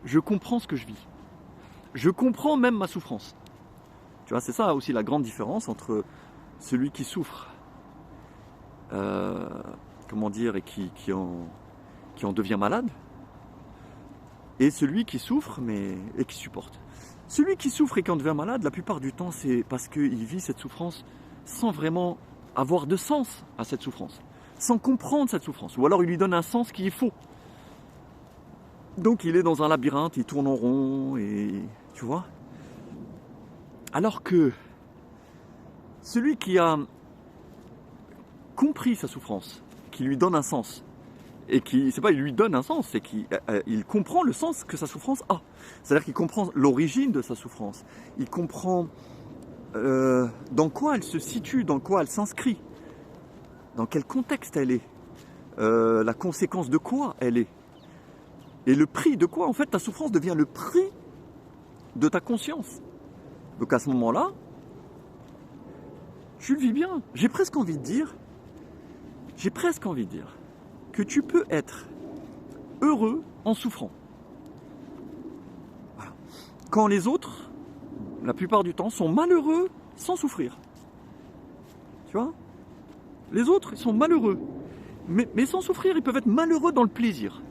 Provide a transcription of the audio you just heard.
je comprends ce que je vis. Je comprends même ma souffrance. Tu vois, c'est ça aussi la grande différence entre celui qui souffre, comment dire, et qui en devient malade, et celui qui souffre et qui supporte. Celui qui souffre et qui en devient malade, la plupart du temps, c'est parce qu'il vit cette souffrance sans vraiment avoir de sens à cette souffrance, sans comprendre cette souffrance, ou alors il lui donne un sens qui est faux. Donc il est dans un labyrinthe, il tourne en rond, et tu vois. Alors que celui qui a compris sa souffrance, qui lui donne un sens, et qui, c'est pas il lui donne un sens, c'est qu'il comprend le sens que sa souffrance a. C'est-à-dire qu'il comprend l'origine de sa souffrance, il comprend dans quoi elle se situe, dans quoi elle s'inscrit, dans quel contexte elle est, la conséquence de quoi elle est, et le prix de quoi, en fait, ta souffrance devient le prix de ta conscience. Donc à ce moment-là, tu le vis bien. J'ai presque envie de dire que tu peux être heureux en souffrant. Voilà. Quand les autres, la plupart du temps, sont malheureux sans souffrir. Tu vois ? Les autres, ils sont malheureux. Mais sans souffrir, ils peuvent être malheureux dans le plaisir.